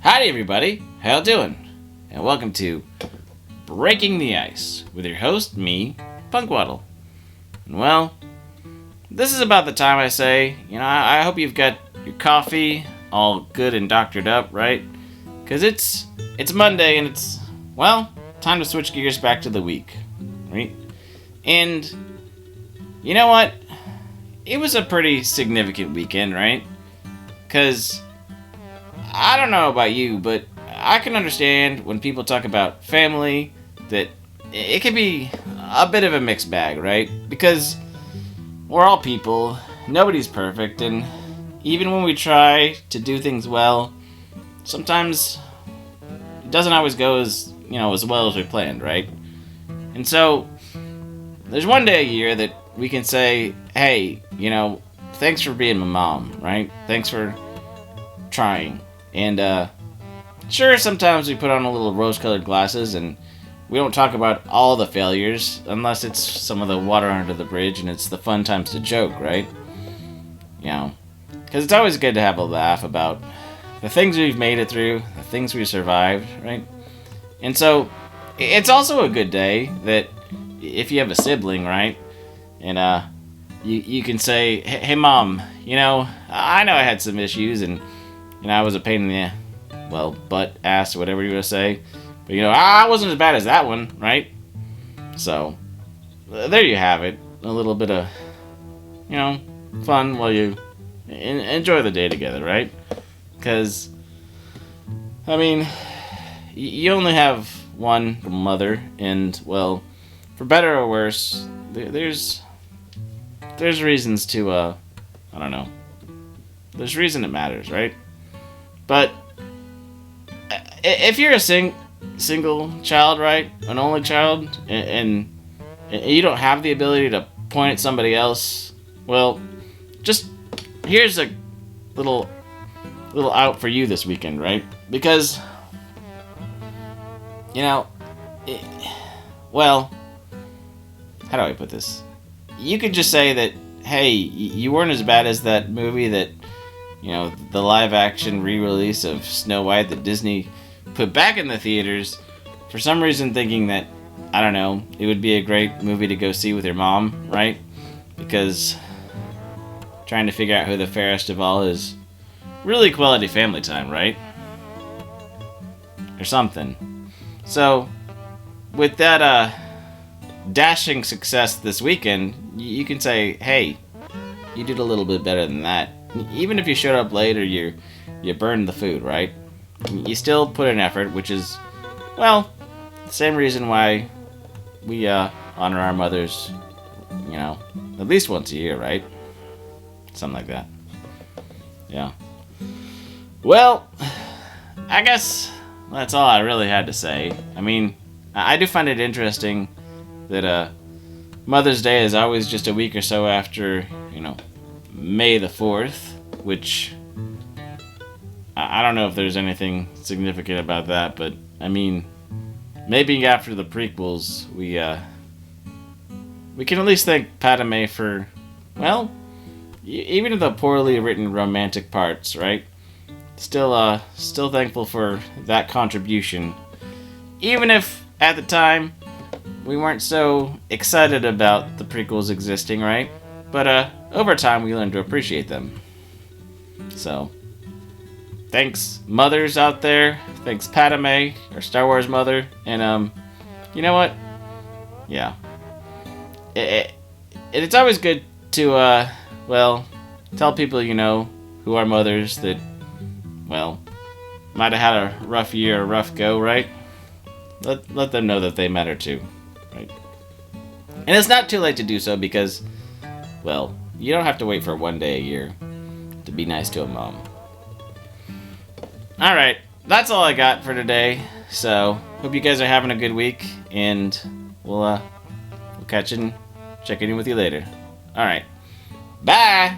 Howdy everybody, how you doing? And welcome to Breaking the Ice with your host, me, Punkwaddle. And well, this is about the time I say, I hope you've got your coffee all good and doctored up, right? Because it's Monday and it's, time to switch gears back to the week, right? And you know what? It was a pretty significant weekend, right? Because I don't know about you, but I can understand when people talk about family that it can be a bit of a mixed bag, right? Because we're all people, nobody's perfect, and even when we try to do things well, sometimes it doesn't always go as well as we planned, right? And so there's one day a year that we can say, hey, thanks for being my mom, right? Thanks for trying. And sure, sometimes we put on a little rose-colored glasses and we don't talk about all the failures unless it's some of the water under the bridge and it's the fun times to joke, right? Because it's always good to have a laugh about the things we've made it through, the things we survived, right? And so it's also a good day that if you have a sibling, right? And you can say, hey mom, I know I had some issues and I was a pain in the, butt, ass, whatever you want to say. But, I wasn't as bad as that one, right? So, there you have it. A little bit of, fun while you enjoy the day together, right? Because, you only have one mother, and, for better or worse, there's reasons to, there's reason it matters, right? But if you're a single child, right, an only child, and you don't have the ability to point at somebody else, just here's a little out for you this weekend, right? Because how do I put this? You could just say that, hey, you weren't as bad as that movie that, the live-action re-release of Snow White that Disney put back in the theaters, for some reason thinking that, I don't know, it would be a great movie to go see with your mom, right? Because trying to figure out who the fairest of all is really quality family time, right? Or something. So, with that, dashing success this weekend, you can say, hey, you did a little bit better than that. Even if you showed up late or you burned the food, right? You still put in effort, which is, the same reason why we honor our mothers, at least once a year, right? Something like that. Yeah. Well, I guess that's all I really had to say. I do find it interesting that Mother's Day is always just a week or so after, May the 4th, which I don't know if there's anything significant about that, but maybe after the prequels, we can at least thank Padme for, even the poorly written romantic parts, right? Still thankful for that contribution, even if at the time we weren't so excited about the prequels existing, right? But over time we learned to appreciate them. So, thanks mothers out there. Thanks Padme, our Star Wars mother. And you know what? Yeah. It's always good to tell people who are mothers that might have had a rough year, a rough go, right? Let them know that they matter too, right? And it's not too late to do so because, you don't have to wait for one day a year to be nice to a mom. Alright, that's all I got for today. So, hope you guys are having a good week, and we'll catch and check in with you later. Alright, bye!